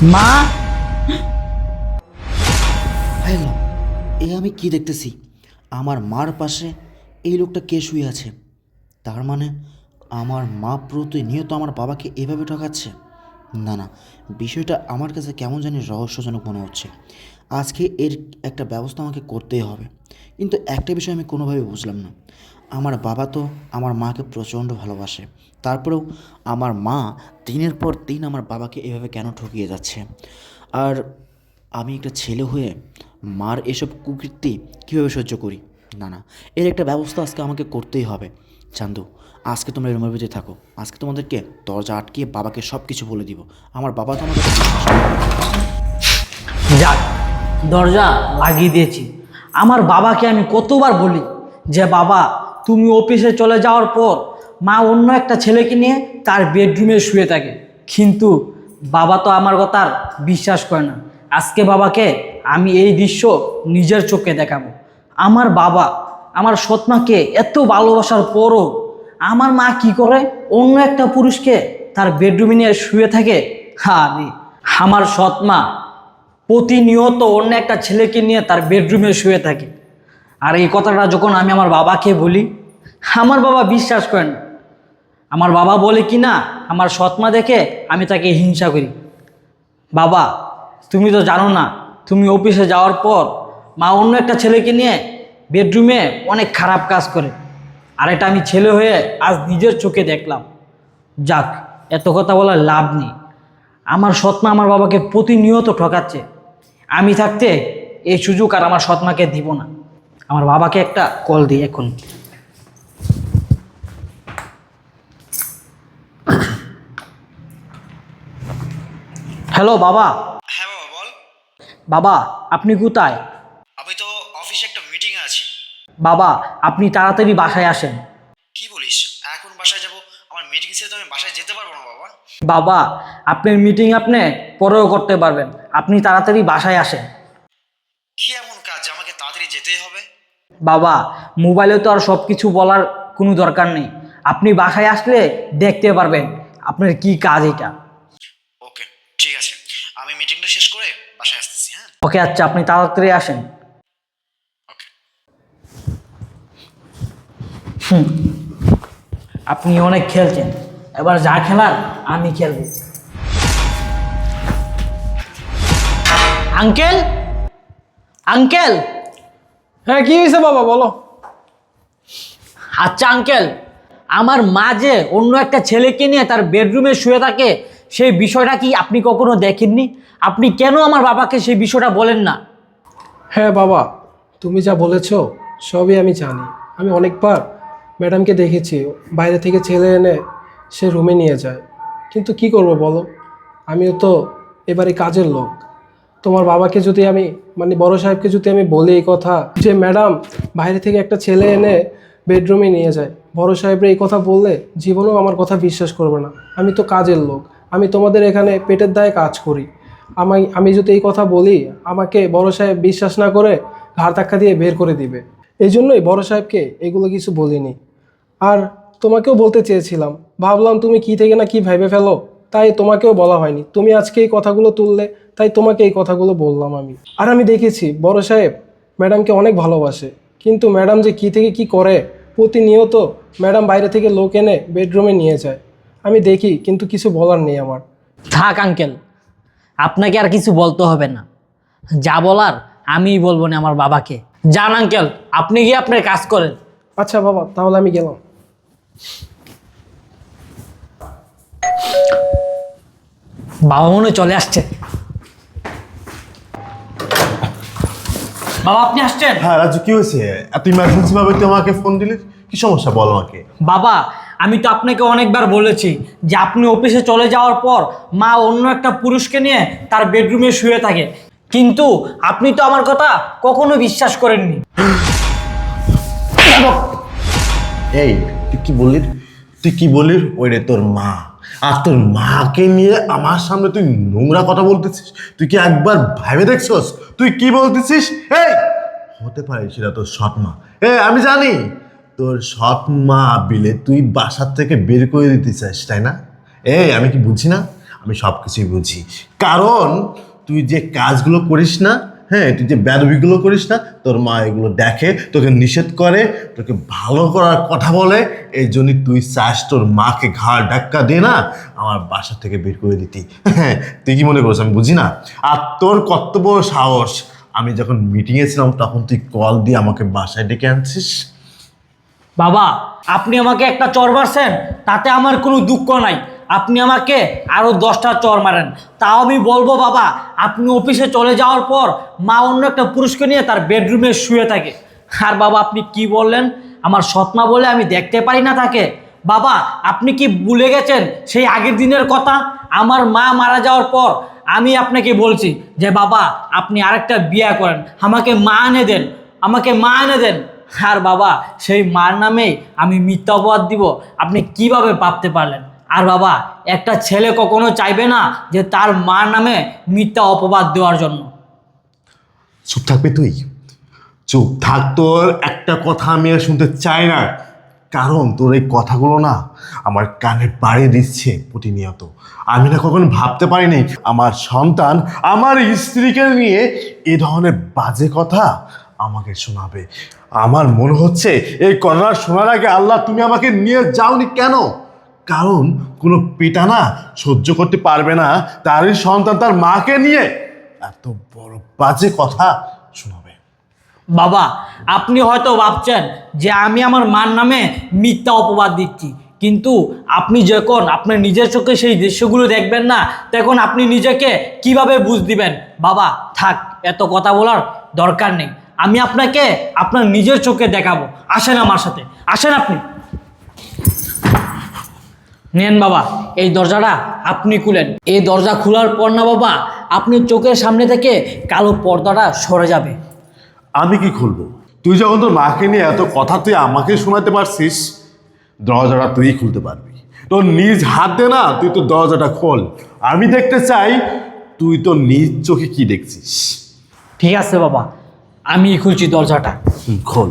মা। হ্যালো, আমি কি দেখতেছি? আমার মার পাশে এই লোকটা কে শুয়ে আছে? তার মানে আমার মা প্রতিনিয়ত আমার বাবাকে এভাবে ঠকাচ্ছে। না না, বিষয়টা আমার কাছে কেমন জানি রহস্যজনক মনে হচ্ছে। আজকে এর একটা ব্যবস্থা আমাকে করতেই হবে। কিন্তু একটা বিষয় আমি কোনোভাবে বুঝলাম না। আমার বাবা তো আমার মাকে প্রচণ্ড ভালোবাসে, তারপরেও আমার মা দিনের পর দিন আমার বাবাকে এভাবে কেন ঠকিয়ে যাচ্ছে? আর আমি একটা ছেলে হয়ে মার এসব কুকীর্তি কীভাবে সহ্য করি? না না, এর একটা ব্যবস্থা আজকে আমাকে করতেই হবে। চান্দু, আজকে তোমরা রুমের ভিতরে থাকো। আজকে তোমাদেরকে দরজা আটকিয়ে বাবাকে সব কিছু বলে দিব। আমার বাবা তো আমাকে বিশ্বাস করে। যাক, দরজা লাগিয়ে দিয়েছি। আমার বাবাকে আমি কতবার বলি যে বাবা, তুমি অফিসে চলে যাওয়ার পর মা অন্য একটা ছেলেকে নিয়ে তার বেডরুমে শুয়ে থাকে, কিন্তু বাবা তো আমার কথা আর বিশ্বাস করে না। আজকে বাবাকে আমি এই দৃশ্য নিজের চোখে দেখাবো। আমার বাবা আমার সৎ মাকে এত ভালোবাসার পরও আমার মা কি করে, অন্য একটা পুরুষকে তার বেডরুমে নিয়ে শুয়ে থাকে। আরে, আমার সৎ মা প্রতিনিয়ত অন্য একটা ছেলেকে নিয়ে তার বেডরুমে শুয়ে থাকে। আর এই কথাটা যখন আমি আমার বাবাকে বলি, আমার বাবা বিশ্বাস করেন না। আমার বাবা বলে কি না, আমার সৎমা দেখে আমি তাকে হিংসা করি। বাবা, তুমি তো জানো না, তুমি অফিসে যাওয়ার পর মা অন্য একটা ছেলেকে নিয়ে বেডরুমে অনেক খারাপ কাজ করে। আর এটা আমি ছেলে হয়ে আজ নিজের চোখে দেখলাম। যাক, এত কথা বলার লাভ নেই। আমার সৎমা আমার বাবাকে প্রতিনিয়ত ঠকাচ্ছে। আমি থাকতে এই সুযোগ আর আমার সৎমাকে দিব না। আমার বাবাকে একটা কল দিই এখন। হ্যালো বাবা। হ্যাঁ বাবা, বল। বাবা, আপনি কোথায়? আমি তো অফিসে একটা মিটিংয়ে আছি। বাবা, আপনি তাড়াতাড়ি বাসায় আসেন। কি বলিস? এখন বাসায় যাব? আমার মিটিং ছেড়ে তো আমি বাসায় যেতে পারবো না বাবা। বাবা, আপনার মিটিং আপনি পরেও করতে পারবেন, আপনি তাড়াতাড়ি বাসায় আসেন। কি এমন কাজ যে আমাকে তাড়াতাড়ি যেতেই হবে? বাবা, মোবাইলে তো আর সব কিছু বলার কোনো দরকার নেই। আপনি বাসায় আসলে দেখতে পারবেন আপনার কি কাজ এটা। ওকে, ঠিক আছে, আমি মিটিংটা শেষ করে বাসায় আসতেছি। হ্যাঁ, ওকে, আচ্ছা, আপনি তাড়াতাড়ি আসেন। ওকে। আপনি অনেক খেলছেন, এবার যা খেলার আমি খেলবো। Uncle, uncle. হ্যাঁ, কি হয়েছে বাবা, বলো। আচ্ছা আঙ্কেল, আমার মা যে অন্য একটা ছেলেকে নিয়ে তার বেডরুমে শুয়ে থাকে, সেই বিষয়টা কি আপনি কখনো দেখেননি? আপনি কেন আমার বাবাকে সেই বিষয়টা বলেন না? হ্যাঁ বাবা, তুমি যা বলেছ সবই আমি জানি। আমি অনেকবার ম্যাডামকে দেখেছি বাইরে থেকে ছেলে এনে সে রুমে নিয়ে যায়। কিন্তু কি করব বলো, আমিও তো এবারে কাজের লোক। তোমার বাবাকে যদি আমি, মানে বড় সাহেবকে যদি আমি বলি এই কথা যে ম্যাডাম বাইরে থেকে একটা ছেলে এনে বেডরুমে নিয়ে যায়, বড় সাহেবরা এই কথা বললে জীবনেও আমার কথা বিশ্বাস করবে না। আমি তো কাজের লোক, আমি তোমাদের এখানে পেটের দায়ে কাজ করি। আমি যদি এই কথা বলি, আমাকে বড় সাহেব বিশ্বাস না করে ঘাড় ধাক্কা দিয়ে বের করে দিবে। এই জন্যই বড় সাহেবকে এগুলো কিছু বলিনি। আর তোমাকেও বলতে চেয়েছিলাম, ভাবলাম তুমি কি থেকে না কি ভেবে ফেলো, তাই তোমাকেও বলা হয়নি। তুমি আজকে এই কথাগুলো তুললে, তাই তোমাকে এই কথাগুলো বললাম আমি। আর আমি দেখেছি বড় সাহেব ম্যাডামকে অনেক ভালোবাসে, কিন্তু ম্যাডাম যে কি থেকে কি করে, প্রতিনিয়ত ম্যাডাম বাইরে থেকে লোক এনে বেডরুমে নিয়ে যায়। আমি দেখি, কিন্তু কিছু বলার নেই আমার। থাক আঙ্কেল, আপনাকে আর কিছু বলতে হবে না। যা বলার আমিই বলবো না আমার বাবাকে। যান আঙ্কেল, আপনি গিয়ে আপনার কাজ করেন। আচ্ছা বাবা, তাহলে আমি গেলাম। বাবা মনে হয় চলে আসছে। বাবা, আপনি আসছেন? হ্যাঁ রাজু, কি হয়েছে? এত ইমার্জেন্সি ভাবে তুই আমাকে ফোন দিলি, কি সমস্যা বল আমাকে। বাবা, আমি তো আপনাকে অনেকবার বলেছি যে আপনি অফিসে চলে যাওয়ার পর মা অন্য একটা পুরুষকে নিয়ে তার বেডরুমে শুয়ে থাকে, কিন্তু আপনি তো আমার কথা কখনো বিশ্বাস করেননি। এই তুই কি বললি? ওই রে তোর মা, আর তোর মাকে নিয়ে আমার সামনে তুই নোংরা কথা বলতেছিস? তুই কি একবার ভাবে দেখছস তুই কি বলতেছিস? এই হতে পারে সেটা তোর সৎ মা। আমি জানি তোর সৎ মা বিলে তুই বাসার থেকে বের করে দিতে চাস, তাই না? আমি কি বুঝি না? আমি সব কিছুই বুঝি। কারণ তুই যে কাজগুলো করিস না, হ্যাঁ, তুই যে বেদবিগুলো করিস না, তোর মা এগুলো দেখে, তোকে নিষেধ করে, তোকে ভালো করার কথা বলে। এই জন্যই তুই চাস তোর মাকে ঘাড় ধাক্কা দিয়ে না আমার বাসা থেকে বের করে দিতি। হ্যাঁ, তুই কি মনে করছিস আমি বুঝি না? আর তোর কত বড় সাহস, আমি যখন মিটিংয়ে ছিলাম তখন তুই কল দিয়ে আমাকে বাসায় ডেকে আনছিস। বাবা, আপনি আমাকে একটা চর মারছেন, তাতে আমার কোনো দুঃখ নাই। আপনি আমাকে আরও 10টা চর মারেন, তাও আমি বলবো বাবা, আপনি অফিসে চলে যাওয়ার পর মা অন্য একটা পুরুষকে নিয়ে তার বেডরুমে শুয়ে থাকে। আর বাবা, আপনি কি বললেন? আমার সৎমা বলে আমি দেখতে পারি না তাকে? বাবা, আপনি কি ভুলে গেছেন সেই আগের দিনের কথা? আমার মা মারা যাওয়ার পর আমি আপনাকে বলছি যে বাবা, আপনি আরেকটা বিয়ে করেন, আমাকে মা এনে দেন, আমাকে মা এনে দেন। আর বাবা, সেই মার নামেই আমি মিথ্যা অপবাদ দিব, আপনি কিভাবে ভাবতে পারলেন? আর বাবা, একটা ছেলে কখনো চাইবে না যে তার মার নামে মিথ্যা অপবাদ দেওয়ার জন্য। চুপ থাকবি তুই? চুপ থাক, তোর একটা কথা আমি আর শুনতে চাই না। কারণ তোর এই কথাগুলো না আমার কানে বাড়ি দিচ্ছে প্রতিনিয়ত। আমি না কখনো ভাবতে পারিনি আমার সন্তান আমার স্ত্রীকে নিয়ে এ ধরনের বাজে কথা আমাকে শোনাবে। আমার মনে হচ্ছে এই কথাটা শোনার আগে আল্লাহ তুমি আমাকে নিয়ে যাওনি কেন? কারণ কোনো পিতা না সহ্য করতে পারবে না তারই সন্তান তার মাকে নিয়ে এত বড় বাজে কথা শোনাবে। বাবা, আপনি হয়তো ভাবছেন যে আমি আমার মার নামে মিথ্যা অপবাদ দিচ্ছি, কিন্তু আপনি যখন আপনার নিজের চোখে সেই দৃশ্যগুলো দেখবেন না, তখন আপনি নিজেকে কিভাবে বুঝ দিবেন? বাবা থাক, এত কথা বলার দরকার নেই। আমি আপনাকে আপনার নিজের চোখে দেখাবো। আসেন আমার সাথে, আসেন আপনি। নেন বাবা, এই দরজাটা আপনি খুলেন। এই দরজা খোলার পর না বাবা, আপনি চোখের সামনে থেকে কালো পর্দাটা সরে যাবে। আমি কি খুলবো? তুই যখন তোর মাকে নিয়ে এত কথা তুই আমাকে শোনাতে পারছিস, দরজাটা তুই খুলতে পারবি। তোর নিজ হাতে না তুই তো দরজাটা খোল। আমি দেখতে চাই তুই তোর নিজ চোখে কি দেখছিস। ঠিক আছে বাবা, আমি খুলছি দরজাটা। খোল।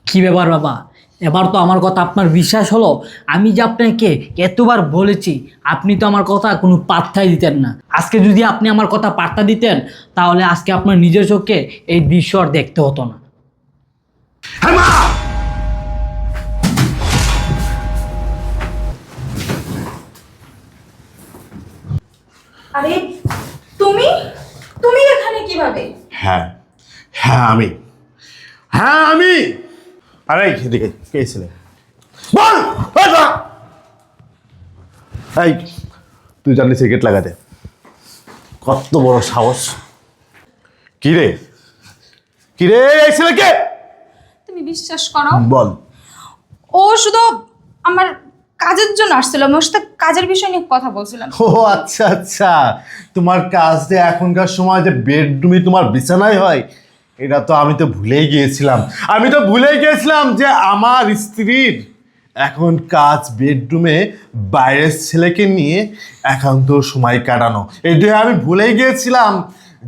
কি ব্যাপার বাবা, এবার তো আমার কথা আপনার বিশ্বাস হলো? আমি যে আপনাকে এতবার বলেছি, আপনি তো আমার কথা কোনো পাত্তাই দিতেন না। আজকে যদি আপনি আমার কথা পাত্তা দিতেন, তাহলে আজকে আপনার নিজের চোখে এই দৃশ্য আর দেখতে হতো না। হ্যাঁ মা! আরে তুমি তুমি এখানে কিভাবে? হ্যাঁ হ্যাঁ আমি, হ্যাঁ আমি। আরে এদিকে কে ছিলে? বল! এই দাঁড়া! এই, তুই জানলি সিগারেট লাগাতে? কত বড় সাহস! কি রে, কি রে, এই ছেলে কে? তুমি বিশ্বাস করো, বল। ও শুধু আমার কাজের জন্য আসছিল। আমি ওর সাথে কাজের বিষয় নিয়ে কথা বলছিলাম। ও আচ্ছা আচ্ছা, তোমার কাজ যে এখনকার সময় যে বেডরুমে তোমার বিছানায় হয়, এটা তো আমি তো ভুলেই গিয়েছিলাম। আমি তো ভুলেই গিয়েছিলাম যে আমার স্ত্রীর এখন কাজ বেডরুমে বাইরের ছেলেকে নিয়ে একান্ত সময় কাটানো। এটা আমি ভুলেই গিয়েছিলাম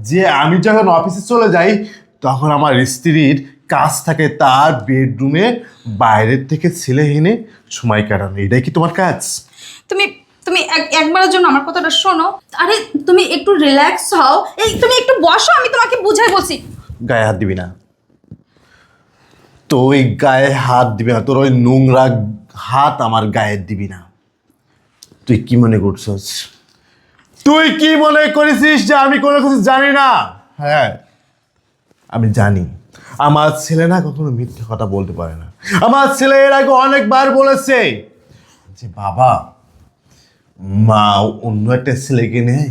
যে আমি যখন অফিসে চলে যাই তখন আমার স্ত্রীর কাজ থাকে তার বেডরুমে বাইরের থেকে ছেলে এনে সময় কাটানো। এটাই কি তোমার কাজ? তুমি তুমি একবারের জন্য আমার কথাটা শোনো। আরে তুমি একটু রিল্যাক্স হও। এই তুমি একটু বসো, আমি তোমাকে বুঝাই বলছি। গায়ে হাত দিবি না, তুই গায়ে হাত দিবি না, তোর ওই নোংরা হাত আমার গায়ে দিবি না। তুই কি মনে করছিস? তুই কি মনে করেছিস যে আমি কোনো কিছু জানি না? হ্যাঁ আমি জানি। আমার ছেলে না কখনো মিথ্যে কথা বলতে পারে না। আমার ছেলে এর আগে অনেকবার বলেছে যে বাবা, মা অন্য একটা ছেলেকে নেই,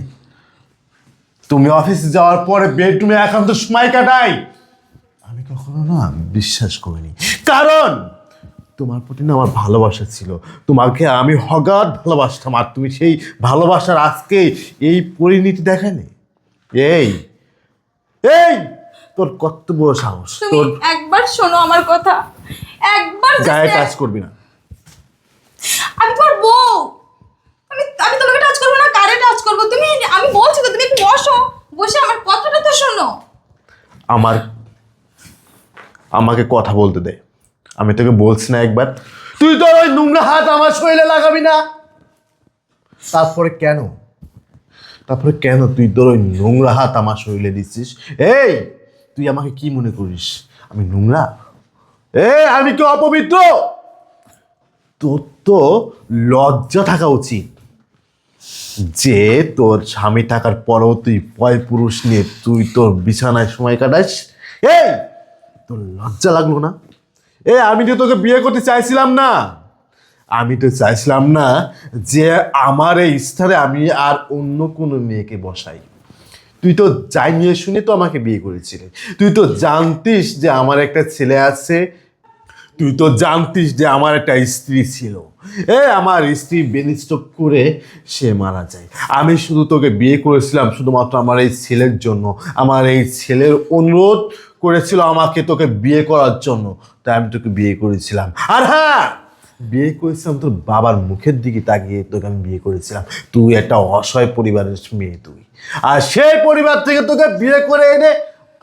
তুমি অফিসে যাওয়ার পরে বেডরুমে একান্ত সময় কাটাই। আমি কখনো না বিশ্বাস করিনি, কারণ তোমার প্রতি না আমার ভালোবাসা ছিল। তোমাকে আমি অগাধ ভালোবাসতাম, আর তুমি সেই ভালোবাসার আজকে এই পরিণতি দেখালে। এই এই তোর কত বড় সাহস! তুমি তোর একবার শোনো আমার কথা, একবার গায়ে just টাচ করবি না। আমি তোমার বউ। আমি তোমাকে টাচ করবো না, কারে টাচ করবো? তুমি, আমি বলছি তো, তুমি একটু বসো, বসে আমার কথাটা তো শোনো। আমার আমাকে কথা বলতে দে। আমি তোকে বলছি না একবার, তুই তো ওই নোংরা হাত আমার শরীরে লাগাবি না। তারপরে কেন তুই তোর ওই নোংরা হাত আমার শরীরে দিচ্ছিস? এই, তুই আমাকে কি মনে করিস আমি নোংরা? আমি কি অপবিত্র? তোর তো লজ্জা থাকা উচিত যে তোর স্বামী থাকার পরেও তুই পয় পুরুষ নিয়ে তুই তোর বিছানায় সময় কাটাস। এই, তোর লজ্জা লাগলো না? আমি তো তোকে বিয়ে করতে চাইছিলাম না। আমি তো চাইছিলাম না যে আমার এই স্থানে আমি আর অন্য কোনো মেয়েকে বসাই। তুই তো যাই নিয়ে শুনে তো আমাকে বিয়ে করেছিলি। তুই তো জানতিস যে আমার একটা ছেলে আছে, তুই তো জানতিস যে আমার একটা স্ত্রী ছিল। আমার স্ত্রী ব্রেন স্ট্রোক করে সে মারা যায়। আমি শুধু তোকে বিয়ে করেছিলাম শুধুমাত্র আমার এই ছেলের জন্য। আমার এই ছেলের অনুরোধ করেছিল আমাকে তোকে বিয়ে করার জন্য, তাই আমি তোকে বিয়ে করেছিলাম। আর হ্যাঁ, বিয়ে করেছিলাম তোর বাবার মুখের দিকে তাকিয়ে তোকে আমি বিয়ে করেছিলাম। তুই একটা অসহায় পরিবারের মেয়ে তুই, আর সেই পরিবার থেকে তোকে বিয়ে করে এনে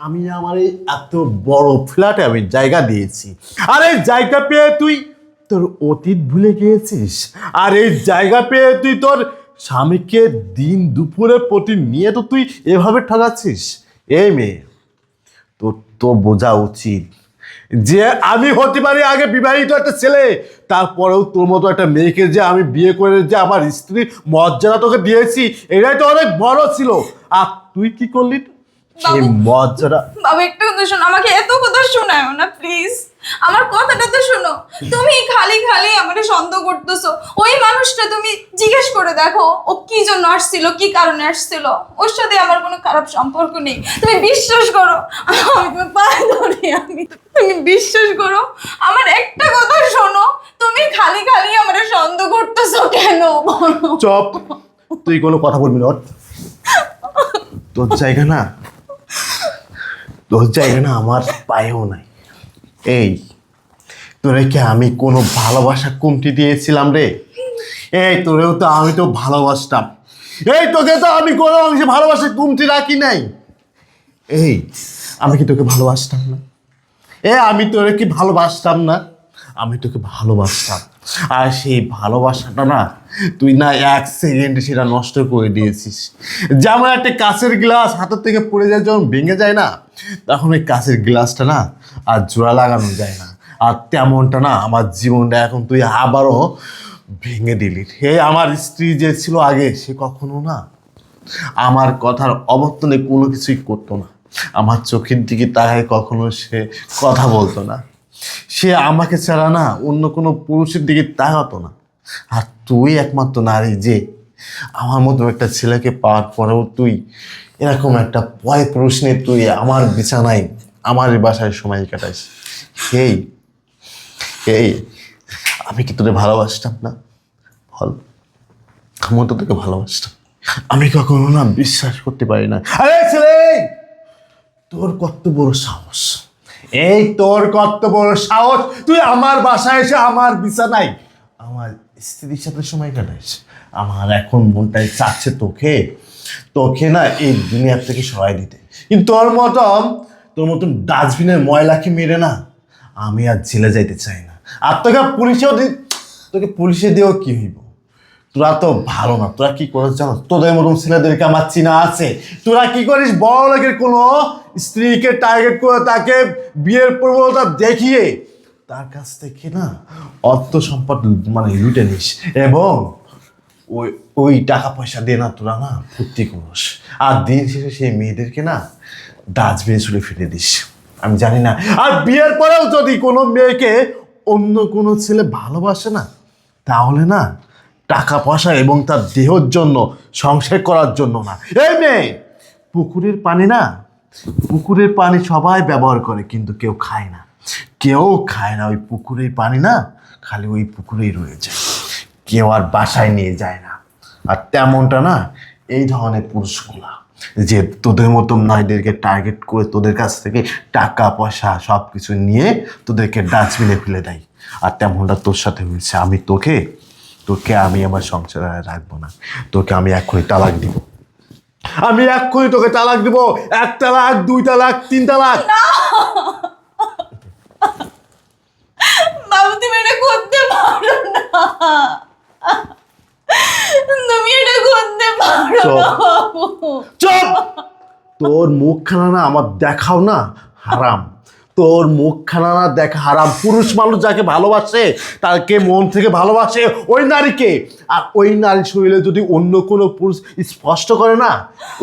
আমি আমার এই এত বড় ফ্ল্যাটে আমি জায়গা দিয়েছি। আর এই জায়গা পেয়ে তুই তোর অতীত ভুলে গিয়েছিস। আর এই জায়গা পেয়ে তুই তোর স্বামীকে দিন দুপুরে নিয়ে তো তুই এভাবে ঠকাচ্ছিস। এই মেয়ে, তোর তো বোঝা উচিত যে আমি হতে পারি আগে বিবাহিত একটা ছেলে, তারপরেও তোর মতো একটা মেয়েকে যে আমি বিয়ে করে যে আমার স্ত্রীর মর্যাদা তোকে দিয়েছি, এটাই তো অনেক বড় ছিল। আর তুই কি করলি? সেই মর্যাদা। বাবা একটু কথা শোনো, আমাকে এত কথা শোনায় না প্লিজ, আমার কথাটা তো শোনো। তুমি খালি খালি আমাকে সন্দেহ করতেছো। ওই মানুষটা তুমি জিজ্ঞেস করে দেখো ও কি জন্য আসছিল, কি কারণে আসছিল। ওর সাথে আমার কোনো খারাপ সম্পর্ক নেই। তুমি বিশ্বাস করো, আমি তোমার পায়ে ধরি, তুমি বিশ্বাস করো। আমার একটা কথা শোনো, তুমি খালি খালি আমাকে সন্দেহ করতেছো কেন বলো? চুপ, তুই কোনো কথা বলবি না। তোর জায়গা না আমার পায়েও নাই। এই, তোরে কি আমি কোনো ভালোবাসা কমতি দিয়েছিলাম রে? তোরেও তো আমি তো ভালোবাসতাম। তোকে তো আমি কোনো অংশে ভালোবাসা কমতি রাখি নাই। আমি কি তোকে ভালোবাসতাম না? আমি তোরে কি ভালোবাসতাম না? আমি তোকে ভালোবাসতাম। আর সেই ভালোবাসাটা না তুই না এক সেকেন্ডে সেটা নষ্ট করে দিয়েছিস। যেমন একটা কাঁচের গ্লাস হাতের থেকে পড়ে যায়, যখন ভেঙে যায় না, তখন ওই কাঁচের গ্লাসটা না আর জোড়া লাগানো যায় না। আর তেমনটা না আমার জীবনটা এখন তুই আবারও ভেঙে দিলি। আমার স্ত্রী যে ছিল আগে, সে কখনো না আমার কথার অবর্তনে কোনো কিছুই করতো না। আমার চোখের দিকে তাকায় কখনো সে কথা বলতো না। সে আমাকে ছাড়া না অন্য কোনো পুরুষের দিকে তাকাতো না। আর তুই একমাত্র নারী যে আমার মতো একটা ছেলেকে পাওয়ার পরেও তুই এরকম একটা পয় পুরুষ নিয়ে তুই আমার বিছানায় আমার বাসায় সময় কাটাইস। আমি কি তোকে ভালোবাসতাম না? বল, আমি তো তোকে ভালোবাসতাম। আমি কখনো না বিশ্বাস করতে পারি না। আরে ছেলে, তোর কত বড় সাহস! তোর কত বড় সাহস! তুই আমার বাসায় এসে আমার বিছানায় আমার স্ত্রীর সাথে সময় কাটাইস। আমার এখন মনটাই চাচ্ছে তোকে না এই দুনিয়ার থেকে সরাই দিতে। কিন্তু তোর মতন ডাস্টবিনের ময়লাকে মেরে না আমি আর জেলে যাইতে চাই না। আর তোকে পুলিশে দিয়েও কি হইব? তোরা তো ভালো না। তোরা কি করিস জানো? তোদের মতন ছেলেদেরকে আমার চিনা আছে। তোরা কি করিস? বড় লোকের কোনো স্ত্রীকে টার্গেট করে তাকে বিয়ের প্রবণতা দেখিয়ে তার কাছ থেকে না অর্থ সম্পদ লুটে নিস, এবং ওই টাকা পয়সা দিয়ে না তোরা না ফুর্তি করিস। আর দিন শেষে সেই মেয়েদেরকে না ডাস্টবিনে ছুঁড়ে ফেলে দিস। আমি জানি না। আর বিয়ের পরেও যদি কোনো মেয়েকে অন্য কোনো ছেলে ভালোবাসে না, তাহলে না টাকা পয়সা এবং তার দেহের জন্য, সংসার করার জন্য না। মেয়ে, পুকুরের পানি সবাই ব্যবহার করে, কিন্তু কেউ খায় না। ওই পুকুরের পানি না খালি ওই পুকুরেই রয়ে যায়, কেউ আর বাসায় নিয়ে যায় না। আর তেমনটা না এই ধরনের পুরুষগুলা যে তোদের মতো নারীদেরকে টার্গেট করে তোদের কাছ থেকে টাকা পয়সা সব কিছু নিয়ে তোদেরকে ডাস্টবিনে ফেলে দেয়। আর তেমনটা তোর সাথে হয়েছে। আমি তোকে আমি আমার সংসারে রাখবো না। তোকে আমি এক্ষুনি তালাক দিব। তোকে তালাক দিব। 1 তালাক, 2 তালাক, 3 তালাক। বাবু তুমি এটা করতে পারো না, তুমি এটা করতে পারো চুপ। না বাবু। চুপ! তোর মুখখানা না আমার দেখাও না হারাম। তোর মুখখানা না দেখা হারাম। পুরুষ মানুষ যাকে ভালোবাসে তাকে মন থেকে ভালোবাসে ওই নারীকে, আর ওই নারীর শরীরে যদি অন্য কোনো পুরুষ স্পষ্ট করে না,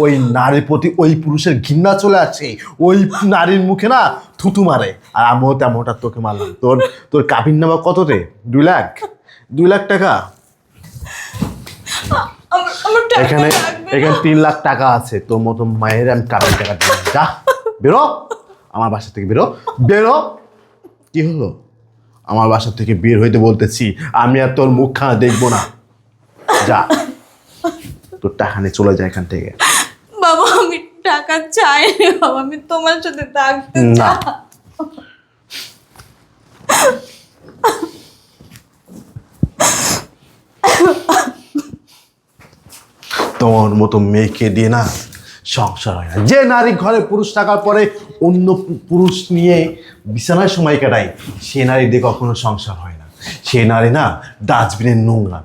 ওই নারীর প্রতি ওই পুরুষের ঘৃণা চলে আসে, ওই নারীর মুখে না থুতু মারে। আর আমিও তেমনটা তোকে মারলাম। তোর তোর কাবিন নামা কত রে? 2 লাখ? 2 লাখ টাকা? আমার টাকা এখানে লাগবে না। এখানে 3 লাখ টাকা আছে। তোর মতো মায়ের আমি কাবিন টাকা দিই। যা বেরো আমার বাসা থেকে, বেরো বেরো। কি হলো? আমার বাসা থেকে বের হইতে বলতেছি। আমি আর তোর মুখখানা দেখবো না। যা, তোর টাকা নিয়ে চলে যায় এখান থেকে। বাবা আমি টাকা চাই না বাবা, আমি তোমার সাথে থাকতে না। চাই। তোর মতো মেয়েকে দিয়ে না সংসার হয় না। যে নারী ঘরে পুরুষ থাকার পরে অন্য পুরুষ নিয়ে বিছানায় সময় কাটায়, সে নারী দিয়ে কখনো সংসার হয় না। সে নারী না ডাস্টবিনের নোংরা।